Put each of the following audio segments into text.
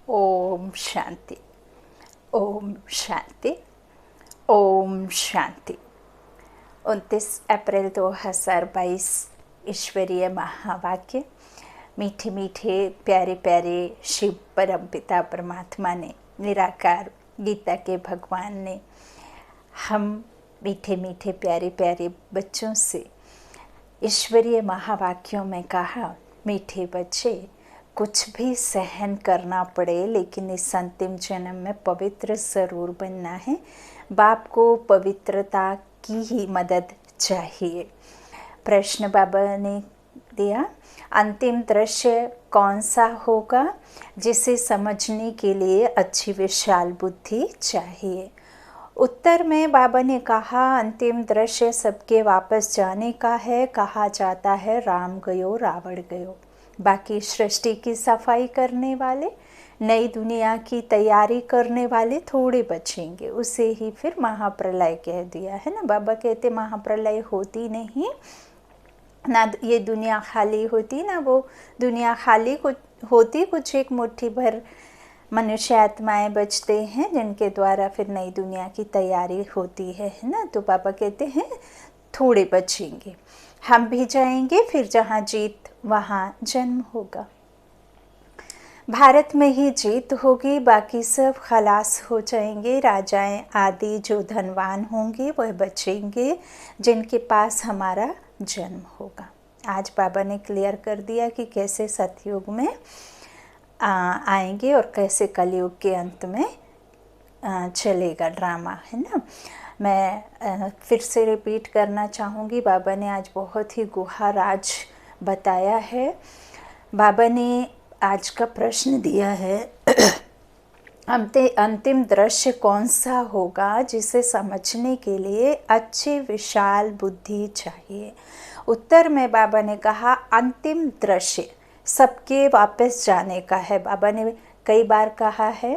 ओम शांति। ओम शांति। ओम शांति। 29 अप्रैल 2022 ईश्वरीय महावाक्य। मीठे मीठे प्यारे प्यारे शिव परमपिता परमात्मा ने, निराकार गीता के भगवान ने हम मीठे मीठे प्यारे प्यारे बच्चों से ईश्वरीय महावाक्यों में कहा, मीठे बच्चे, कुछ भी सहन करना पड़े लेकिन इस अंतिम जन्म में पवित्र ज़रूर बनना है। बाप को पवित्रता की ही मदद चाहिए। प्रश्न बाबा ने दिया, अंतिम दृश्य कौन सा होगा जिसे समझने के लिए अच्छी विशाल बुद्धि चाहिए। उत्तर में बाबा ने कहा, अंतिम दृश्य सबके वापस जाने का है। कहा जाता है राम गयो रावण गयो। बाकी सृष्टि की सफाई करने वाले, नई दुनिया की तैयारी करने वाले थोड़े बचेंगे। उसे ही फिर महाप्रलय कह दिया है ना। बाबा कहते महाप्रलय होती नहीं ना, ये दुनिया खाली होती ना, वो दुनिया खाली होती, कुछ एक मुट्ठी भर मनुष्य आत्माएं बचते हैं जिनके द्वारा फिर नई दुनिया की तैयारी होती है ना। तो बाबा कहते हैं थोड़े बचेंगे, हम भी जाएंगे, फिर जहाँ जीत वहाँ जन्म होगा। भारत में ही जीत होगी, बाकी सब खलास हो जाएंगे। राजाएं आदि जो धनवान होंगे वह बचेंगे जिनके पास हमारा जन्म होगा। आज बाबा ने क्लियर कर दिया कि कैसे सतयुग में आएंगे और कैसे कलयुग के अंत में चलेगा ड्रामा, है ना। मैं फिर से रिपीट करना चाहूँगी, बाबा ने आज बहुत ही गुहा राज बताया है। बाबा ने आज का प्रश्न दिया है अंतिम दृश्य कौन सा होगा जिसे समझने के लिए अच्छी विशाल बुद्धि चाहिए। उत्तर में बाबा ने कहा अंतिम दृश्य सबके वापस जाने का है। बाबा ने कई बार कहा है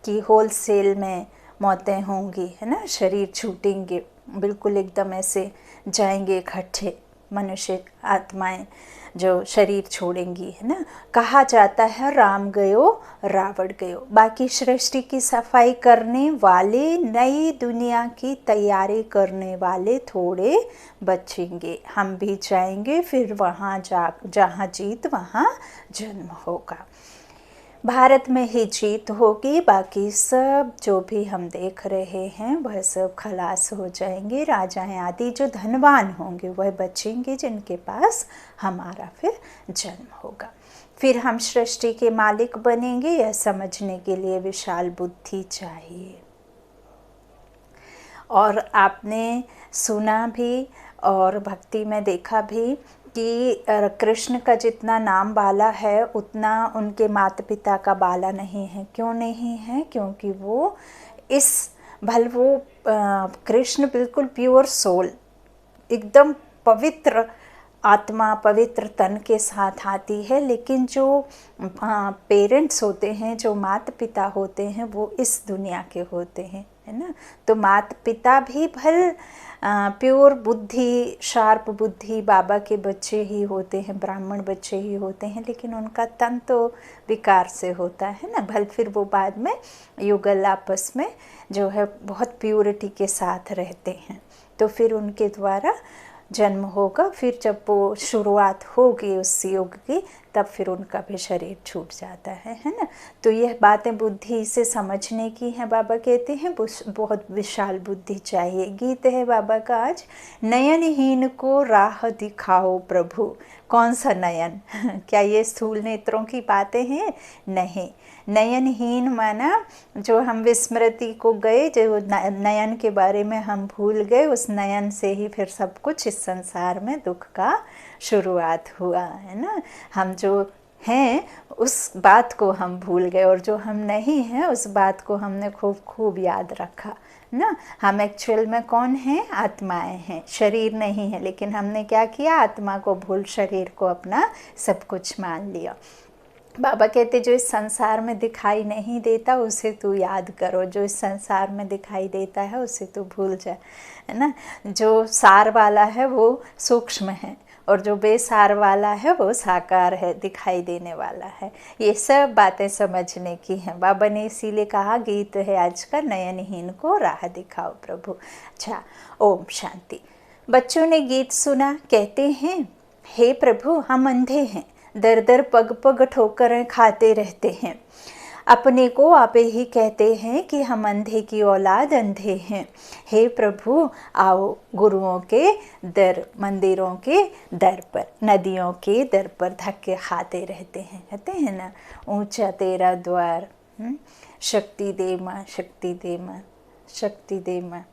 कि होलसेल में मौतें होंगी, है ना, शरीर छूटेंगे, बिल्कुल एकदम ऐसे जाएंगे इकट्ठे मनुष्य आत्माएं जो शरीर छोड़ेंगी, है ना। कहा जाता है राम गयो रावण गयो। बाकी सृष्टि की सफाई करने वाले, नई दुनिया की तैयारी करने वाले थोड़े बचेंगे। हम भी जाएंगे, फिर वहाँ जहाँ जीत वहाँ जन्म होगा। भारत में ही जीत होगी, बाकी सब जो भी हम देख रहे हैं वह सब खलास हो जाएंगे। राजाएं आदि जो धनवान होंगे वह बचेंगे जिनके पास हमारा फिर जन्म होगा। फिर हम सृष्टि के मालिक बनेंगे। यह समझने के लिए विशाल बुद्धि चाहिए। और आपने सुना भी और भक्ति में देखा भी कि कृष्ण का जितना नाम बाला है उतना उनके माता पिता का बाला नहीं है। क्यों नहीं है? क्योंकि वो कृष्ण बिल्कुल प्योर सोल, एकदम पवित्र आत्मा, पवित्र तन के साथ आती है। लेकिन जो पेरेंट्स होते हैं, जो माता पिता होते हैं, वो इस दुनिया के होते हैं, है ना। तो माता पिता भी प्योर बुद्धि, शार्प बुद्धि बाबा के बच्चे ही होते हैं, ब्राह्मण बच्चे ही होते हैं, लेकिन उनका तन तो विकार से होता है ना। फिर वो बाद में युगल आपस में जो है बहुत प्योरिटी के साथ रहते हैं। तो फिर उनके द्वारा जन्म होगा। फिर जब वो शुरुआत होगी उस युग की, तब फिर उनका भी शरीर छूट जाता है ना। तो यह बातें बुद्धि से समझने की हैं। बाबा कहते हैं बहुत विशाल बुद्धि चाहिए। गीत है बाबा का आज, नयनहीन को राह दिखाओ प्रभु। कौन सा नयन? क्या ये स्थूल नेत्रों की बातें हैं? नहीं। नयनहीन माना जो हम विस्मृति को गए, जो नयन के बारे में हम भूल गए, उस नयन से ही फिर सब कुछ इस संसार में दुख का शुरुआत हुआ, है ना। हम जो हैं उस बात को हम भूल गए, और जो हम नहीं हैं उस बात को हमने खूब याद रखा ना। हम एक्चुअल में कौन हैं? आत्माएं हैं, शरीर नहीं है। लेकिन हमने क्या किया? आत्मा को भूल शरीर को अपना सब कुछ मान लिया। बाबा कहते जो इस संसार में दिखाई नहीं देता उसे तू याद करो, जो इस संसार में दिखाई देता है उसे तू भूल जा, है ना। जो सार वाला है वो सूक्ष्म है, और जो बेसार वाला है वो साकार है, दिखाई देने वाला है। ये सब बातें समझने की हैं। बाबा ने इसीलिए कहा गीत है आज का, नयनहीन को राह दिखाओ प्रभु। अच्छा, ओम शांति। बच्चों ने गीत सुना, कहते हैं हे प्रभु हम अंधे हैं, दर दर पग पग ठोकरें खाते रहते हैं। अपने को आप ही कहते हैं कि हम अंधे की औलाद अंधे हैं। हे प्रभु आओ गुरुओं के दर, मंदिरों के दर पर, नदियों के दर पर धक्के खाते रहते हैं। कहते हैं ना, ऊंचा तेरा द्वार, शक्ति दे माँ, शक्ति दे माँ, शक्ति दे माँ।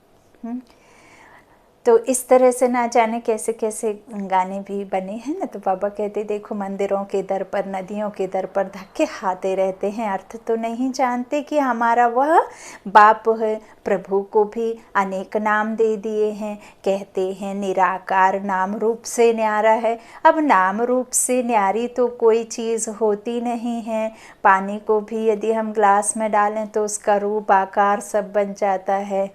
तो इस तरह से ना जाने कैसे कैसे गाने भी बने हैं ना। तो बाबा कहते देखो मंदिरों के दर पर, नदियों के दर पर धक्के खाते रहते हैं, अर्थ तो नहीं जानते कि हमारा वह बाप है। प्रभु को भी अनेक नाम दे दिए हैं, कहते हैं निराकार नाम रूप से न्यारा है। अब नाम रूप से न्यारी तो कोई चीज़ होती नहीं है। पानी को भी यदि हम ग्लास में डालें तो उसका रूप आकार सब बन जाता है।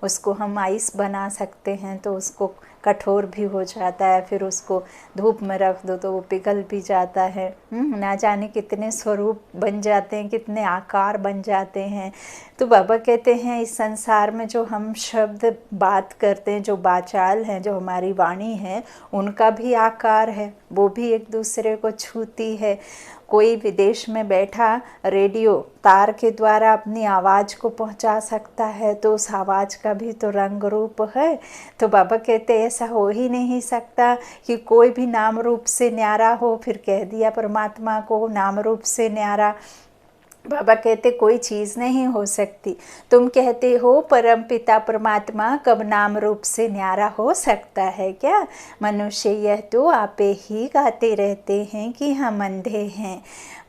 उसको हम आइस बना सकते हैं तो उसको कठोर भी हो जाता है, फिर उसको धूप में रख दो तो वो पिघल भी जाता है। ना जाने कितने स्वरूप बन जाते हैं, कितने आकार बन जाते हैं। तो बाबा कहते हैं इस संसार में जो हम शब्द बात करते हैं, जो बाचाल हैं, जो हमारी वाणी है, उनका भी आकार है, वो भी एक दूसरे को छूती है। कोई विदेश में बैठा रेडियो तार के द्वारा अपनी आवाज़ को पहुंचा सकता है, तो उस आवाज़ का भी तो रंग रूप है। तो बाबा कहते ऐसा हो ही नहीं सकता कि कोई भी नाम रूप से न्यारा हो। फिर कह दिया परमात्मा को नाम रूप से न्यारा। बाबा कहते कोई चीज़ नहीं हो सकती। तुम कहते हो परम पिता परमात्मा कब नाम रूप से न्यारा हो सकता है क्या? मनुष्य यह तो आपे ही गाते रहते हैं कि हम अंधे हैं।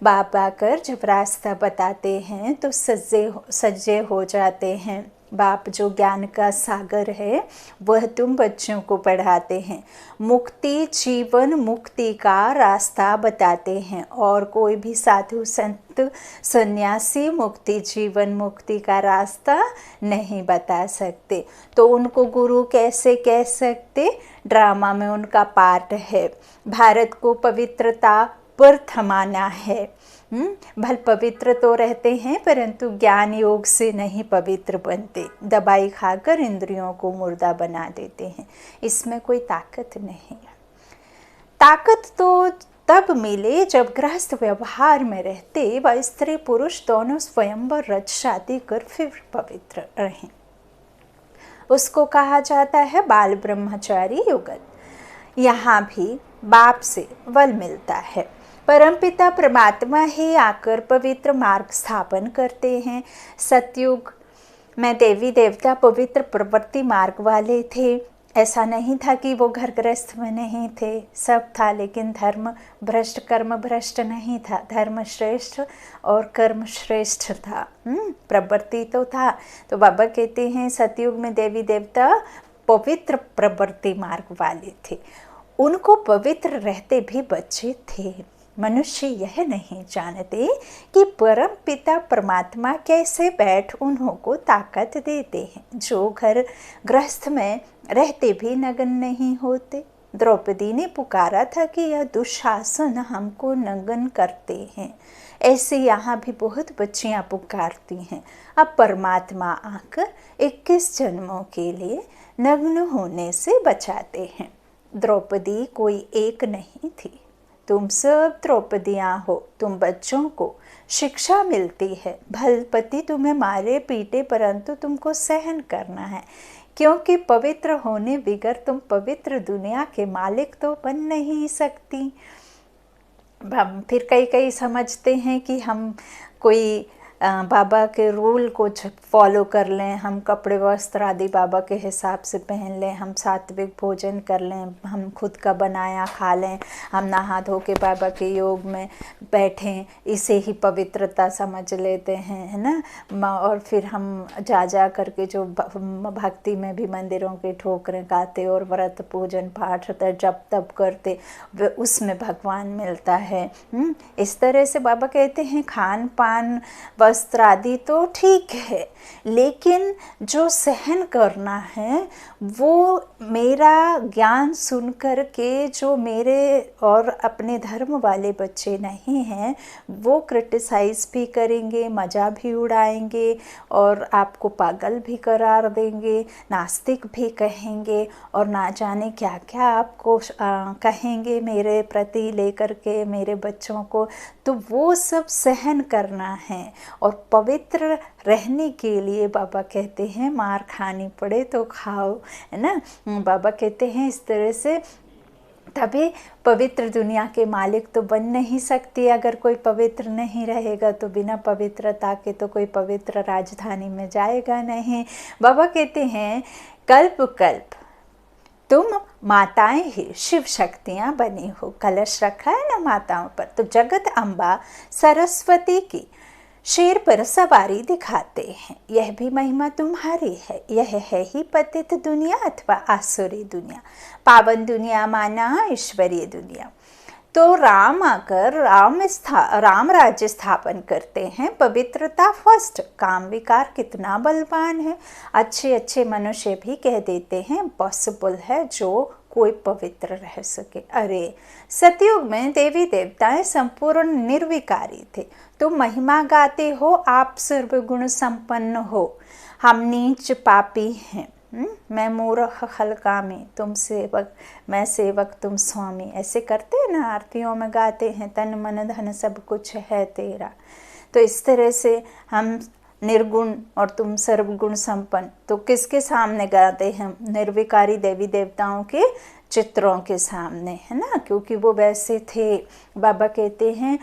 बाबा कर जब रास्ता बताते हैं तो सज्जे हो जाते हैं। बाप जो ज्ञान का सागर है वह तुम बच्चों को पढ़ाते हैं। मुक्ति जीवन मुक्ति का रास्ता बताते हैं, और कोई भी साधु संत सन्यासी मुक्ति जीवन मुक्ति का रास्ता नहीं बता सकते। तो उनको गुरु कैसे कह सकते? ड्रामा में उनका पार्ट है। भारत को पवित्रता पर थमाना है। भल पवित्र तो रहते हैं परंतु ज्ञान योग से नहीं पवित्र बनते। दवाई खाकर इंद्रियों को मुर्दा बना देते हैं। इसमें कोई ताकत नहीं। ताकत तो तब मिले जब गृहस्थ व्यवहार में रहते व स्त्री पुरुष दोनों स्वयंवर रच शादी कर फिर पवित्र रहें। उसको कहा जाता है बाल ब्रह्मचारी युगल। यहाँ भी बाप से बल मिलता है। परमपिता परमात्मा ही आकर पवित्र मार्ग स्थापन करते हैं। सतयुग में देवी देवता पवित्र प्रवृत्ति मार्ग वाले थे। ऐसा नहीं था कि वो घर गृहस्थ में नहीं थे, सब था, लेकिन धर्म भ्रष्ट कर्म भ्रष्ट नहीं था। धर्म श्रेष्ठ और कर्म श्रेष्ठ था। प्रवृत्ति तो था। तो बाबा कहते हैं सतयुग में देवी देवता पवित्र प्रवृत्ति मार्ग वाले थे। उनको पवित्र रहते भी बच्चे थे। मनुष्य यह नहीं जानते कि परम पिता परमात्मा कैसे बैठ उन्हों को ताकत देते हैं, जो घर गृहस्थ में रहते भी नग्न नहीं होते। द्रौपदी ने पुकारा था कि यह दुशासन हमको नग्न करते हैं। ऐसे यहाँ भी बहुत बच्चियाँ पुकारती हैं। अब परमात्मा आकर 21 जन्मों के लिए नग्न होने से बचाते हैं। द्रौपदी कोई एक नहीं थी। तुम सब द्रौपदियाँ हो। तुम बच्चों को शिक्षा मिलती है। भलपति तुम्हें मारे पीटे परंतु तुमको सहन करना है, क्योंकि पवित्र होने बिगर तुम पवित्र दुनिया के मालिक तो बन नहीं सकती। फिर कई समझते हैं कि हम कोई बाबा के रूल को फॉलो कर लें, हम कपड़े वस्त्र आदि बाबा के हिसाब से पहन लें, हम सात्विक भोजन कर लें, हम खुद का बनाया खा लें, हम नहा धो के बाबा के योग में बैठें, इसे ही पवित्रता समझ लेते हैं, है ना। और फिर हम जा करके जो भक्ति में भी मंदिरों के ठोकरें गाते और व्रत पूजन पाठ जप तप करते, उसमें भगवान मिलता है। इस तरह से बाबा कहते हैं खान पान वस्त्र आदि तो ठीक है, लेकिन जो सहन करना है वो मेरा ज्ञान सुनकर के जो मेरे और अपने धर्म वाले बच्चे नहीं हैं वो क्रिटिसाइज़ भी करेंगे, मज़ा भी उड़ाएंगे और आपको पागल भी करार देंगे, नास्तिक भी कहेंगे और ना जाने क्या क्या आपको कहेंगे मेरे प्रति लेकर के मेरे बच्चों को। तो वो सब सहन करना है और पवित्र रहने के लिए बाबा कहते हैं मार खानी पड़े तो खाओ, है ना। बाबा कहते हैं इस तरह से तभी पवित्र दुनिया के मालिक तो बन नहीं सकती। अगर कोई पवित्र नहीं रहेगा तो बिना पवित्रता के तो कोई पवित्र राजधानी में जाएगा नहीं। बाबा कहते हैं कल्प कल्प तुम माताएं ही शिव शक्तियाँ बनी हो। कलश रखा है ना माताओं पर, तो जगत अम्बा सरस्वती की शेर पर सवारी दिखाते हैं। यह भी महिमा तुम्हारी है। यह है ही पतित दुनिया अथवा आसुरी दुनिया, पावन दुनिया माना ईश्वरीय दुनिया। तो राम आकर राम राज्य स्थापन करते हैं। पवित्रता फर्स्ट। काम विकार कितना बलवान है। अच्छे अच्छे मनुष्य भी कह देते हैं पॉसिबल है जो कोई पवित्र रह सके। अरे सतयुग में देवी देवताएं संपूर्ण निर्विकारी थे। तुम महिमा गाते हो, आप सर्वगुण संपन्न हो। हम नीच पापी हैं। मैं मूर्ख हलकामी, तुम सेवक, मैं सेवक तुम स्वामी। ऐसे करते हैं ना, आरतियों में गाते हैं तन मन धन सब कुछ है तेरा। तो इस तरह से हम निर्गुण और तुम सर्वगुण संपन्न, तो किसके सामने गाते हैं? निर्विकारी देवी देवताओं के चित्रों के सामने, है ना, क्योंकि वो वैसे थे। बाबा कहते हैं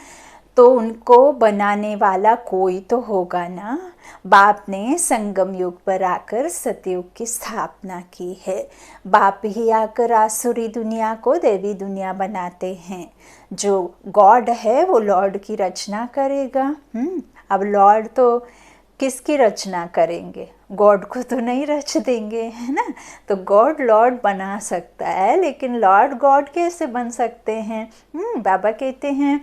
तो उनको बनाने वाला कोई तो होगा ना। बाप ने संगम युग पर आकर सतयुग की स्थापना की है। बाप ही आकर आसुरी दुनिया को देवी दुनिया बनाते हैं। जो गॉड है वो लॉर्ड की रचना करेगा। अब लॉर्ड तो किसकी रचना करेंगे? गॉड को तो नहीं रच देंगे, है ना। तो गॉड लॉर्ड बना सकता है, लेकिन लॉर्ड गॉड कैसे बन सकते हैं? बाबा कहते हैं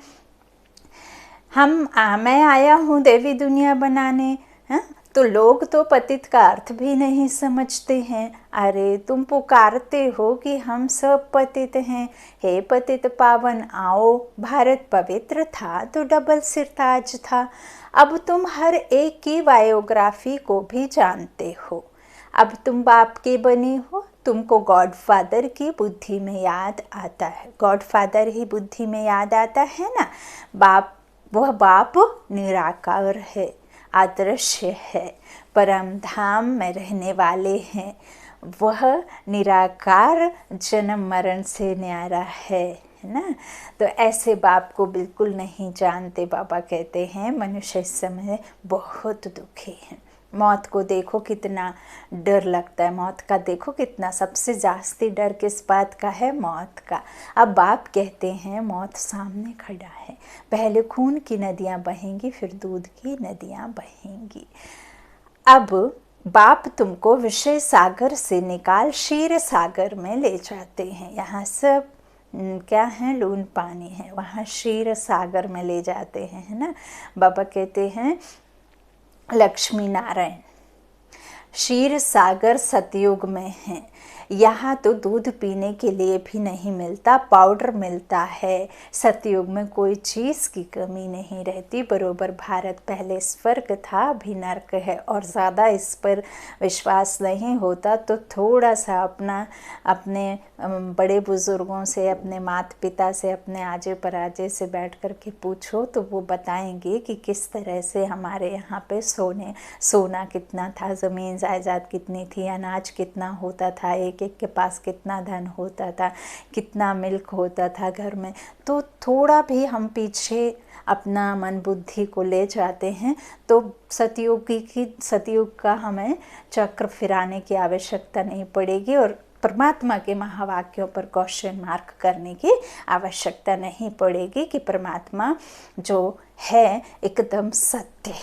मैं आया हूँ देवी दुनिया बनाने, हैं? तो लोग तो पतित का अर्थ भी नहीं समझते हैं। अरे तुम पुकारते हो कि हम सब पतित हैं। हे पतित पावन आओ। भारत पवित्र था तो डबल सिरताज था। अब तुम हर एक की बायोग्राफी को भी जानते हो। अब तुम बाप के बने हो। तुमको गॉड फादर की बुद्धि में याद आता है। गॉड फादर ही बुद्धि में याद आता है ना। बाप, वह बाप निराकार है, अदृश्य है, परम धाम में रहने वाले हैं। वह निराकार जन्म मरण से न्यारा है ना। तो ऐसे बाप को बिल्कुल नहीं जानते। बाबा कहते हैं मनुष्य इस समय बहुत दुखी है। मौत को देखो कितना डर लगता है। मौत का देखो कितना, सबसे जास्ती डर किस बात का है? मौत का। अब बाप कहते हैं मौत सामने खड़ा है। पहले खून की नदियाँ बहेंगी, फिर दूध की नदियाँ बहेंगी। अब बाप तुमको विषय सागर से निकाल क्षीर सागर में ले जाते हैं। यहाँ सब क्या है? लून पानी है। वहाँ क्षीर सागर में ले जाते हैं, है ना। बाबा कहते हैं लक्ष्मी नारायण क्षीर सागर सतयुग में है। यहाँ तो दूध पीने के लिए भी नहीं मिलता, पाउडर मिलता है। सतयुग में कोई चीज़ की कमी नहीं रहती। बरोबर भारत पहले स्वर्ग था, अभी नर्क है। और ज़्यादा इस पर विश्वास नहीं होता तो थोड़ा सा अपने बड़े बुज़ुर्गों से, अपने माता पिता से, अपने आजे पराजे से बैठ कर के पूछो तो वो बताएंगे कि किस तरह से हमारे यहाँ पे सोना कितना था, ज़मीन जायदाद कितनी थी, अनाज कितना होता था, एक एक के पास कितना धन होता था, कितना मिल्क होता था घर में। तो थोड़ा भी हम पीछे अपना मन बुद्धि को ले जाते हैं तो सतयुग का हमें चक्र फिराने की आवश्यकता नहीं पड़ेगी और परमात्मा के महावाक्यों पर क्वेश्चन मार्क करने की आवश्यकता नहीं पड़ेगी कि परमात्मा जो है एकदम सत्य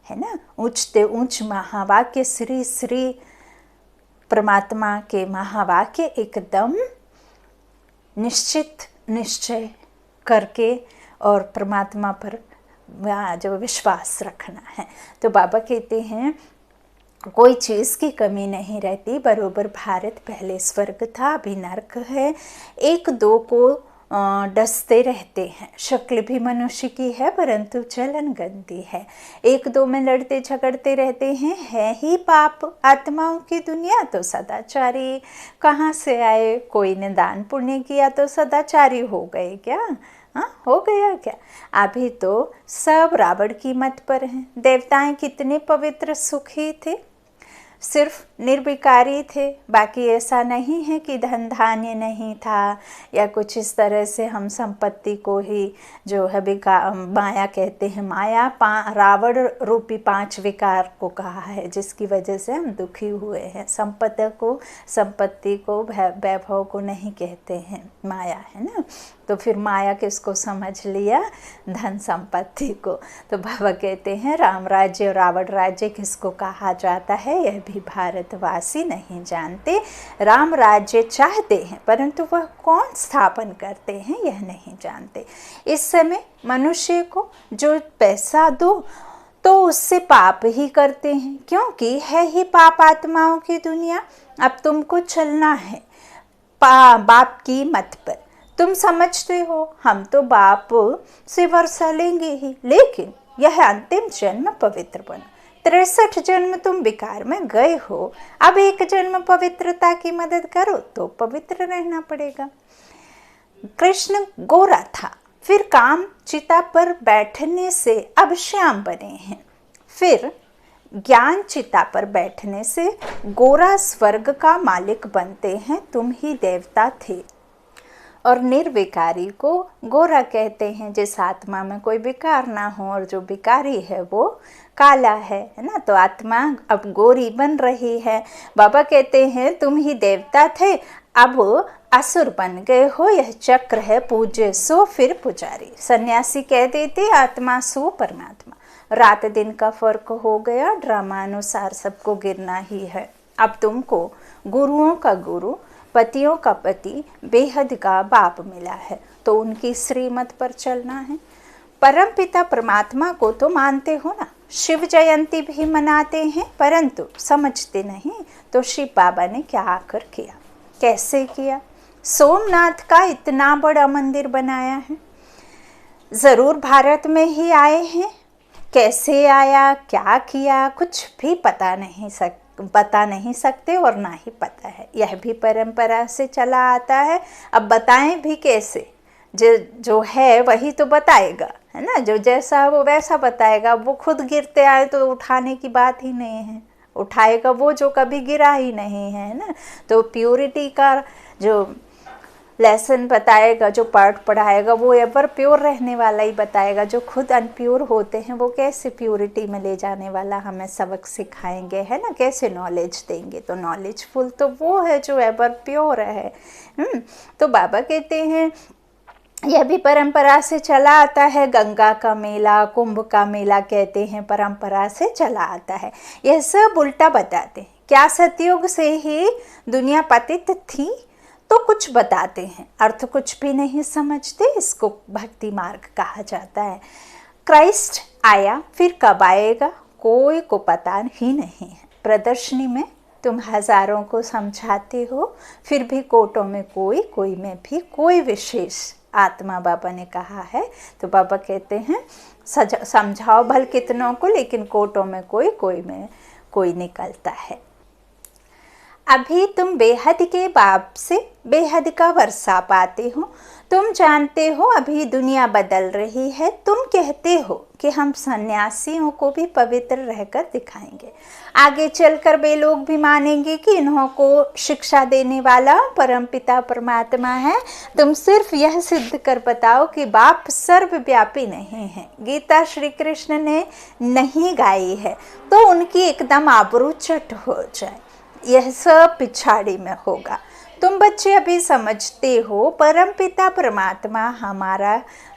है ना। ऊंचते ऊंच महावाक्य श्री श्री परमात्मा के महावाक्य एकदम निश्चय करके और परमात्मा पर जो विश्वास रखना है। तो बाबा कहते हैं कोई चीज़ की कमी नहीं रहती, बरोबर भारत पहले स्वर्ग था अभी नर्क है, एक दो को डसते रहते हैं, शक्ल भी मनुष्य की है परंतु चलन गंदी है, एक दो में लड़ते झगड़ते रहते हैं, है ही पाप, आत्माओं की दुनिया तो सदाचारी, कहाँ से आए, कोई ने दान पुण्य किया तो सदाचारी हो गए क्या? हाँ, हो गया क्या? अभी तो सब रावण की मत पर हैं। देवताएं कितने पवित्र सुखी थे, सिर्फ निर्विकारी थे, बाकी ऐसा नहीं है कि धन धान्य नहीं था या कुछ इस तरह से हम संपत्ति को ही जो है माया कहते हैं। माया रावण रूपी 5 विकार को कहा है जिसकी वजह से हम दुखी हुए हैं। संपत्ति को वैभव को नहीं कहते हैं, माया है ना। तो फिर माया किसको समझ लिया? धन संपत्ति को। तो बाबा कहते हैं राम राज्य और रावण राज्य किसको कहा जाता है, यह भी भारतवासी नहीं जानते। राम राज्य चाहते हैं परंतु वह कौन स्थापन करते हैं यह नहीं जानते। इस समय मनुष्य को जो पैसा दो तो उससे पाप ही करते हैं, क्योंकि है ही पाप आत्माओं की दुनिया। अब तुमको चलना है बाप की मत पर। तुम समझते हो हम तो बाप से वर्षा लेंगे ही, लेकिन यह अंतिम जन्म पवित्र बनो। 63 जन्म तुम विकार में गए हो, अब एक जन्म पवित्रता की मदद करो तो पवित्र रहना पड़ेगा। कृष्ण गोरा था, फिर काम चिता पर बैठने से अब श्याम बने हैं, फिर ज्ञान चिता पर बैठने से गोरा स्वर्ग का मालिक बनते हैं। तुम ही देवता थे। और निर्विकारी को गोरा कहते हैं, जिस आत्मा में कोई विकार ना हो, और जो विकारी है वो काला है ना। तो आत्मा अब गोरी बन रही है। बाबा कहते हैं तुम ही देवता थे, अब असुर बन गए हो, यह चक्र है, पूज्य सो फिर पुजारी। सन्यासी कह देते आत्मा सो परमात्मा। रात दिन का फर्क हो गया, ड्रामा अनुसार सबको गिरना ही है। अब तुमको गुरुओं का गुरु, पतियों का पति, बेहद का बाप मिला है, तो उनकी श्रीमत पर चलना है। परम पिता परमात्मा को तो मानते हो ना, शिव जयंती भी मनाते हैं परंतु समझते नहीं। तो शिव बाबा ने क्या आकर किया, कैसे किया? सोमनाथ का इतना बड़ा मंदिर बनाया है। जरूर भारत में ही आए हैं, कैसे आया, क्या किया, कुछ भी बता नहीं सकते और ना ही पता है। यह भी परंपरा से चला आता है। अब बताएं भी कैसे? जो है वही तो बताएगा, है ना। जो जैसा है वो वैसा बताएगा। वो खुद गिरते आए तो उठाने की बात ही नहीं है, उठाएगा वो जो कभी गिरा ही नहीं है ना। तो प्योरिटी का जो लेसन बताएगा, जो पार्ट पढ़ाएगा, वो एवर प्योर रहने वाला ही बताएगा। जो खुद अनप्योर होते हैं वो कैसे प्योरिटी में ले जाने वाला हमें सबक सिखाएंगे, है ना। कैसे नॉलेज देंगे? तो नॉलेजफुल तो वो है जो एवर प्योर है। तो बाबा कहते हैं यह भी परंपरा से चला आता है। गंगा का मेला, कुंभ का मेला कहते हैं, परंपरा से चला आता है। यह सब उल्टा बताते हैं। क्या सतयुग से ही दुनिया पतित थी? तो कुछ बताते हैं, अर्थ कुछ भी नहीं समझते। इसको भक्ति मार्ग कहा जाता है। क्राइस्ट आया, फिर कब आएगा कोई को पता ही नहीं है। प्रदर्शनी में तुम हजारों को समझाते हो, फिर भी कोटों में कोई में भी कोई विशेष आत्मा बाबा ने कहा है। तो बाबा कहते हैं समझाओ भल कितनों को, लेकिन कोटों में कोई में कोई निकलता है। अभी तुम बेहद के बाप से बेहद का वर्षा पाते हो। तुम जानते हो अभी दुनिया बदल रही है। तुम कहते हो कि हम सन्यासियों को भी पवित्र रहकर दिखाएंगे। आगे चलकर वे लोग भी मानेंगे कि इन्हों को शिक्षा देने वाला परमपिता परमात्मा है। तुम सिर्फ यह सिद्ध कर बताओ कि बाप सर्वव्यापी नहीं है। गीता श्री कृष्ण ने नहीं गाई है तो उनकी एकदम आबरू चट हो जाए। यह सब पिछाड़ी में होगा। तुम बच्चे अभी समझते हो परमपिता परमात्मा हमारा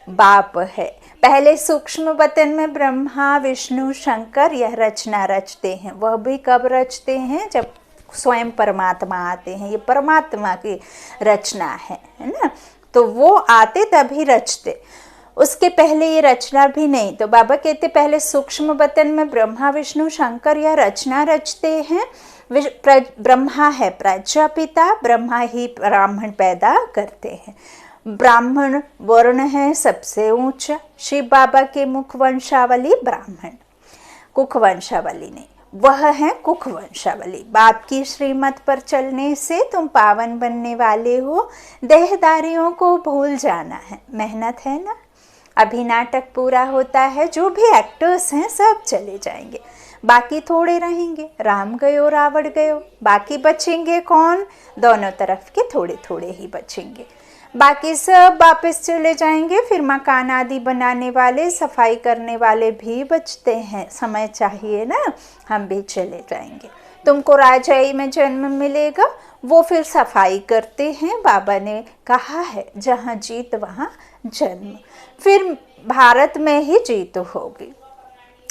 बाप है। पहले सूक्ष्म वतन में ब्रह्मा विष्णु शंकर यह रचना रचते हैं। वह भी कब रचते हैं? जब स्वयं परमात्मा आते हैं। ये परमात्मा की रचना है ना। तो वो आते तभी रचते। उसके पहले ये रचना भी नहीं। तो बाबा कहते पहले सूक्ष्म बतन में ब्रह्मा विष्णु शंकर यह रचना रचते हैं। ब्रह्मा है प्रजापिता, ब्रह्मा ही ब्राह्मण पैदा करते हैं। ब्राह्मण वर्ण है सबसे ऊंचा। शिव बाबा के मुख वंशावली ब्राह्मण, कुख वंशावली नहीं, वह है कुख वंशावली। बाप की श्रीमत पर चलने से तुम पावन बनने वाले हो। देहदारियों को भूल जाना है, मेहनत है ना। अभी नाटक पूरा होता है, जो भी एक्टर्स हैं सब चले जाएंगे, बाकी थोड़े रहेंगे। राम गयो रावण गयो, बाकी बचेंगे कौन? दोनों तरफ के थोड़े थोड़े ही बचेंगे, बाकी सब वापस चले जाएंगे। फिर मकान आदि बनाने वाले, सफाई करने वाले भी बचते हैं। समय चाहिए ना, हम भी चले जाएंगे। तुमको राजाई में जन्म मिलेगा, वो फिर सफाई करते हैं। बाबा ने कहा है जहाँ जीत वहाँ जन्म, फिर भारत में ही जीत होगी।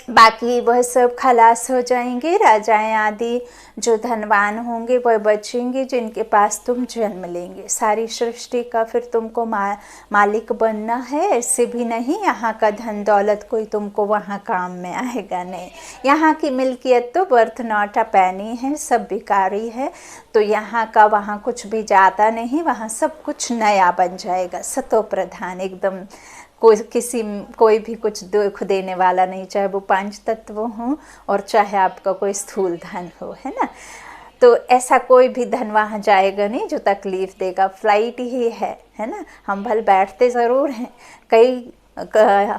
बाकी वह सब खलास हो जाएंगे। राजाएं आदि जो धनवान होंगे वह बचेंगे, जिनके पास तुम जन्म लेंगे। सारी सृष्टि का फिर तुमको मालिक बनना है। ऐसे भी नहीं यहाँ का धन दौलत कोई तुमको वहाँ काम में आएगा नहीं। यहाँ की मिल्कियत तो बर्थ नॉट अ पैनी है, सब बिकारी है। तो यहाँ का वहाँ कुछ भी जाता नहीं, वहाँ सब कुछ नया बन जाएगा। सतो प्रधान एकदम, कोई भी कुछ दुख देने वाला नहीं, चाहे वो 5 तत्व हों और चाहे आपका कोई स्थूल धन हो, है ना। तो ऐसा कोई भी धन वहाँ जाएगा नहीं जो तकलीफ देगा। फ्लाइट ही है ना। हम भले बैठते ज़रूर हैं, कई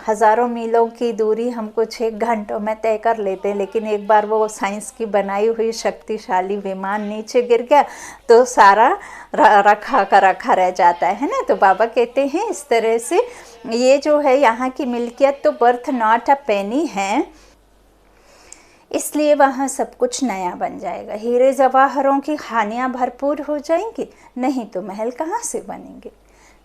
हज़ारों मीलों की दूरी हम कुछ 1 घंटों में तय कर लेते हैं, लेकिन एक बार वो साइंस की बनाई हुई शक्तिशाली विमान नीचे गिर गया तो सारा रखा का रखा रह जाता है ना। तो बाबा कहते हैं इस तरह से ये जो है यहाँ की मिल्कियत तो बर्थ नॉट अ पेनी है, इसलिए वहाँ सब कुछ नया बन जाएगा। हीरे जवाहरों की खानियाँ भरपूर हो जाएंगी, नहीं तो महल कहाँ से बनेंगे।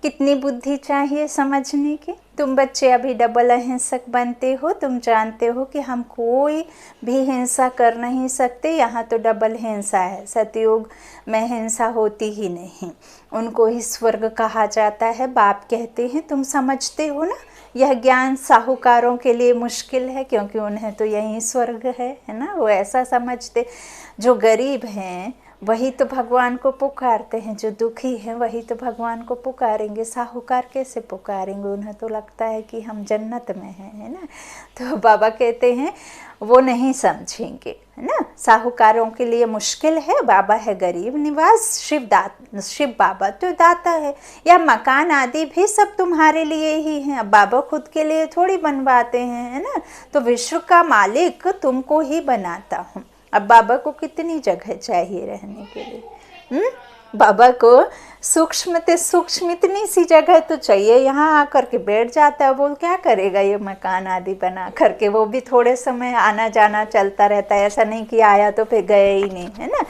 कितनी बुद्धि चाहिए समझने की। तुम बच्चे अभी डबल अहिंसक बनते हो, तुम जानते हो कि हम कोई भी हिंसा कर नहीं सकते। यहाँ तो डबल हिंसा है, सतयुग में हिंसा होती ही नहीं। उनको ही स्वर्ग कहा जाता है। बाप कहते हैं तुम समझते हो ना, यह ज्ञान साहूकारों के लिए मुश्किल है, क्योंकि उन्हें तो यही स्वर्ग है ना। वो ऐसा समझते, जो गरीब हैं वही तो भगवान को पुकारते हैं, जो दुखी हैं वही तो भगवान को पुकारेंगे। साहूकार कैसे पुकारेंगे? उन्हें तो लगता है कि हम जन्नत में हैं, है ना। तो बाबा कहते हैं वो नहीं समझेंगे, है ना। साहूकारों के लिए मुश्किल है, बाबा है गरीब निवास। शिव बाबा तो दाता है। या मकान आदि भी सब तुम्हारे लिए ही हैं, अब बाबा खुद के लिए थोड़ी बनवाते हैं, है ना। तो विश्व का मालिक तुमको ही बनाता हूँ। अब बाबा को कितनी जगह चाहिए रहने के लिए? बाबा को सूक्ष्म से सूक्ष्म इतनी सी जगह तो चाहिए। यहाँ आकर के बैठ जाता है, बोल क्या करेगा ये मकान आदि बना करके। वो भी थोड़े समय आना जाना चलता रहता है, ऐसा नहीं कि आया तो फिर गए ही नहीं, है ना।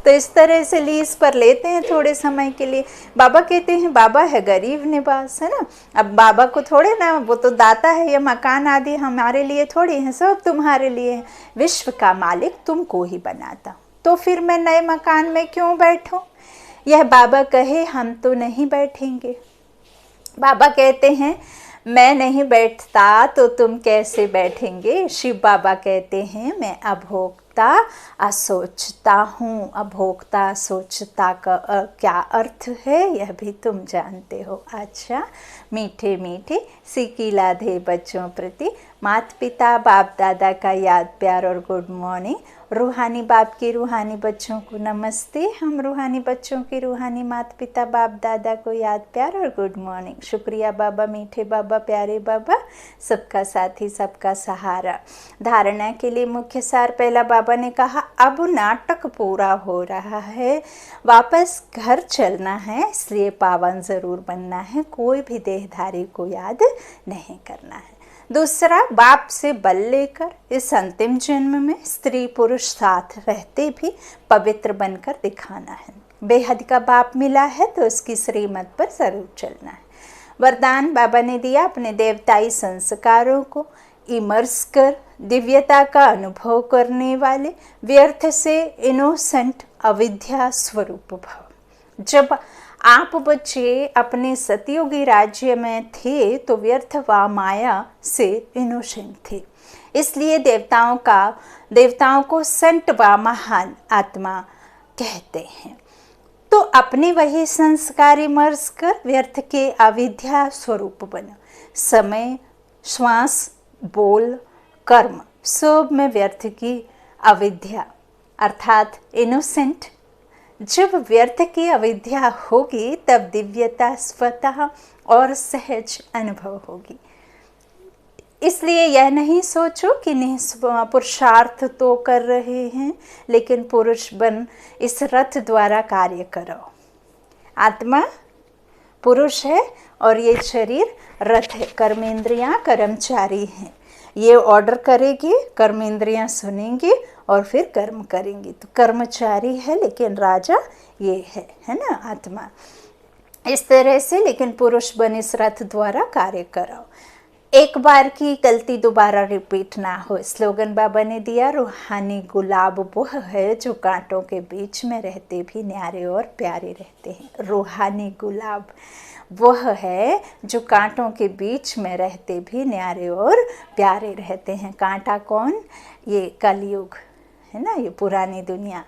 तो इस तरह से लीज पर लेते हैं थोड़े समय के लिए। बाबा कहते हैं बाबा है गरीब निवास, है ना। अब बाबा को थोड़े ना, वो तो दाता है। ये मकान आदि हमारे लिए थोड़ी हैं, सब तुम्हारे लिए है। विश्व का मालिक तुमको ही बनाता, तो फिर मैं नए मकान में क्यों बैठूं? यह बाबा कहे हम तो नहीं बैठेंगे। बाबा कहते हैं मैं नहीं बैठता तो तुम कैसे बैठेंगे। शिव बाबा कहते हैं मैं अभोक्ता असोचता हूँ। अभोक्ता असोचता का क्या अर्थ है यह भी तुम जानते हो। अच्छा, मीठे मीठे सिकीला दे बच्चों प्रति माता पिता बाप दादा का याद प्यार और गुड मॉर्निंग। रूहानी बाप के रूहानी बच्चों को नमस्ते। हम रूहानी बच्चों के रूहानी माता पिता बाप दादा को याद प्यार और गुड मॉर्निंग। शुक्रिया बाबा, मीठे बाबा, प्यारे बाबा, सबका साथी सबका सहारा। धारणा के लिए मुख्य सार पहला बाबा ने कहा अब नाटक पूरा हो रहा है, वापस घर चलना है, इसलिए पावन ज़रूर बनना है। कोई भी देहधारी को याद नहीं करना है। दूसरा, बाप से बल लेकर इस अंतिम जन्म में स्त्री पुरुष साथ रहते भी पवित्र बनकर दिखाना है। बेहद का बाप मिला है तो उसकी श्रीमत पर जरूर चलना है। वरदान बाबा ने दिया अपने देवताई संस्कारों को इमर्स कर दिव्यता का अनुभव करने वाले व्यर्थ से इनोसेंट अविद्या स्वरूप भव। जब आप बच्चे अपने सतयुगी राज्य में थे तो व्यर्थ व माया से इनोसेंट थे, इसलिए देवताओं को संत व महान आत्मा कहते हैं। तो अपने वही संस्कारी मर्ज कर व्यर्थ के अविद्या स्वरूप बनो। समय, श्वास, बोल, कर्म सब में व्यर्थ की अविद्या अर्थात इनोसेंट। जब व्यर्थ की अविद्या होगी तब दिव्यता स्वतः और सहज अनुभव होगी। इसलिए यह नहीं सोचो कि पुरुषार्थ तो कर रहे हैं, लेकिन पुरुष बन इस रथ द्वारा कार्य करो। आत्मा पुरुष है और ये शरीर रथ है। कर्मेंद्रियां कर्मचारी हैं, ये ऑर्डर करेगी, कर्मेंद्रियां सुनेंगी और फिर कर्म करेंगी। तो कर्मचारी है लेकिन राजा ये है ना आत्मा। इस तरह से लेकिन पुरुष बन इस रथ द्वारा कार्य करो। एक बार की गलती दोबारा रिपीट ना हो। स्लोगन बाबा ने दिया, रूहानी गुलाब वह है जो कांटों के बीच में रहते भी न्यारे और प्यारे रहते हैं। रूहानी गुलाब वह है जो कांटों के बीच में रहते भी न्यारे और प्यारे रहते हैं। कांटा कौन? ये कलयुग है ना, ये पुरानी दुनिया।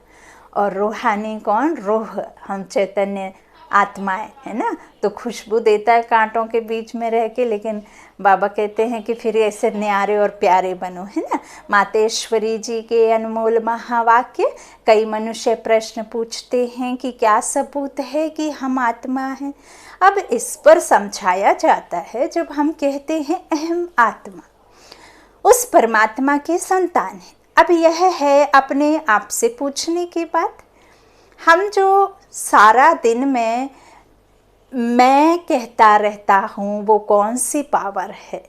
और रूहानी कौन? रूह, हम चैतन्य आत्माएं है ना। तो खुशबू देता है कांटों के बीच में रह के, लेकिन बाबा कहते हैं कि फिर ऐसे न्यारे और प्यारे बनो, है ना। मातेश्वरी जी के अनमोल महावाक्य। कई मनुष्य प्रश्न पूछते हैं कि क्या सबूत है कि हम आत्मा हैं। अब इस पर समझाया जाता है, जब हम कहते हैं अहम आत्मा, उस परमात्मा के संतान है। अब यह है अपने आप से पूछने की बात। हम जो सारा दिन में मैं कहता रहता हूँ, वो कौन सी पावर है?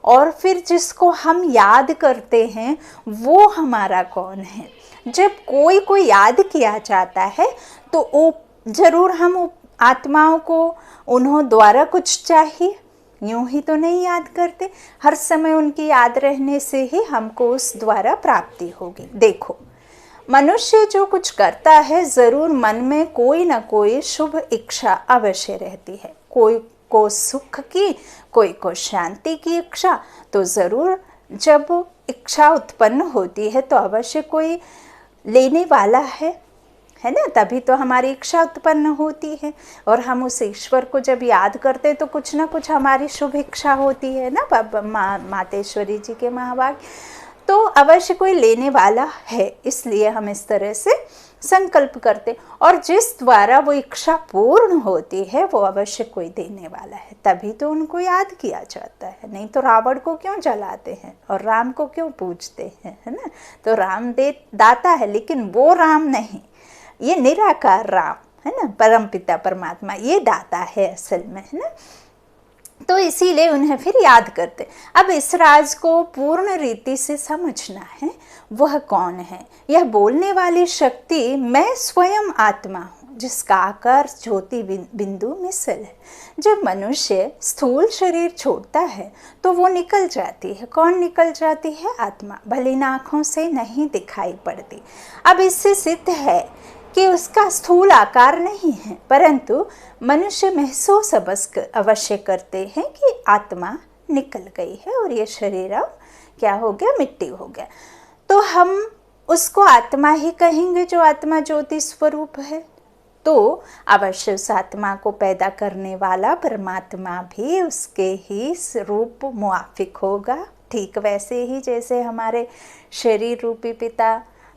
और फिर जिसको हम याद करते हैं वो हमारा कौन है? जब कोई को याद किया जाता है तो वो जरूर हम आत्माओं को उन्हों द्वारा कुछ चाहिए, यूं ही तो नहीं याद करते। हर समय उनकी याद रहने से ही हमको उस द्वारा प्राप्ति होगी। देखो, मनुष्य जो कुछ करता है जरूर मन में कोई ना कोई शुभ इच्छा अवश्य रहती है। कोई को सुख की, कोई को शांति की इच्छा। तो जरूर जब इच्छा उत्पन्न होती है तो अवश्य कोई लेने वाला है ना, तभी तो हमारी इच्छा उत्पन्न होती है। और हम उस ईश्वर को जब याद करते तो कुछ ना कुछ हमारी शुभ इच्छा होती है ना। मातेश्वरी जी के महावाक्य। तो अवश्य कोई लेने वाला है, इसलिए हम इस तरह से संकल्प करते। और जिस द्वारा वो इच्छा पूर्ण होती है वो अवश्य कोई देने वाला है, तभी तो उनको याद किया जाता है। नहीं तो रावण को क्यों जलाते हैं और राम को क्यों पूजते हैं, है ना। तो राम दाता है, लेकिन वो राम नहीं, ये निराकार राम है ना, परमपिता परमात्मा, ये दाता है असल में, है ना। तो इसीलिए उन्हें फिर याद करते। अब इस राज को पूर्ण रीति से समझना है, वह कौन है? यह बोलने वाली शक्ति मैं स्वयं आत्मा हूँ, जिसका आकार ज्योति बिंदु मिसल है। जब मनुष्य स्थूल शरीर छोड़ता है तो वो निकल जाती है। कौन निकल जाती है? आत्मा। भले आँखों से नहीं दिखाई पड़ती। अब इससे सिद्ध है कि उसका स्थूल आकार नहीं है, परंतु मनुष्य महसूस अवश्य करते हैं कि आत्मा निकल गई है और ये शरीर अब क्या हो गया? मिट्टी हो गया। तो हम उसको आत्मा ही कहेंगे जो आत्मा ज्योति स्वरूप है। तो अवश्य उस आत्मा को पैदा करने वाला परमात्मा भी उसके ही रूप मुआफिक होगा। ठीक वैसे ही जैसे हमारे शरीर रूपी पिता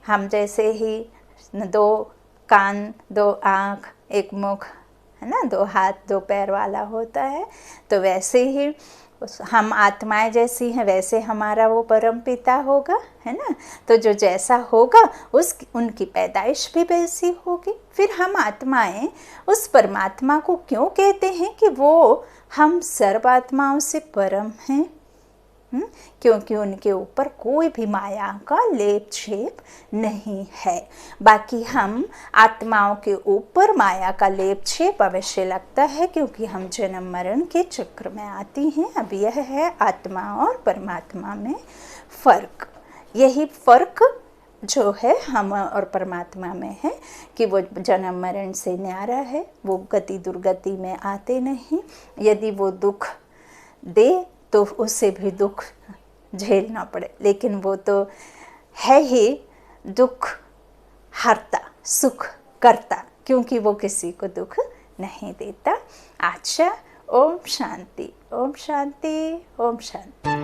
हम जैसे ही 2 कान, 2 आँख, 1 मुख, है ना, 2 हाथ 2 पैर वाला होता है। तो वैसे ही हम आत्माएं जैसी हैं, वैसे हमारा वो परम पिता होगा, है ना। तो जो जैसा होगा उनकी पैदाइश भी वैसी होगी। फिर हम आत्माएं उस परमात्मा को क्यों कहते हैं कि वो हम सर्व आत्माओं से परम हैं? क्योंकि उनके ऊपर कोई भी माया का लेप छेप नहीं है। बाकी हम आत्माओं के ऊपर माया का लेप छेप अवश्य लगता है, क्योंकि हम जन्म मरण के चक्र में आती हैं। अब यह है आत्मा और परमात्मा में फर्क। यही फर्क जो है हम और परमात्मा में है कि वो जन्म मरण से न्यारा है, वो गति दुर्गति में आते नहीं। यदि वो दुख दे तो उससे भी दुख झेलना पड़े, लेकिन वो तो है ही दुख हरता, सुख करता, क्योंकि वो किसी को दुख नहीं देता। अच्छा, ओम शांति, ओम शांति, ओम शांति।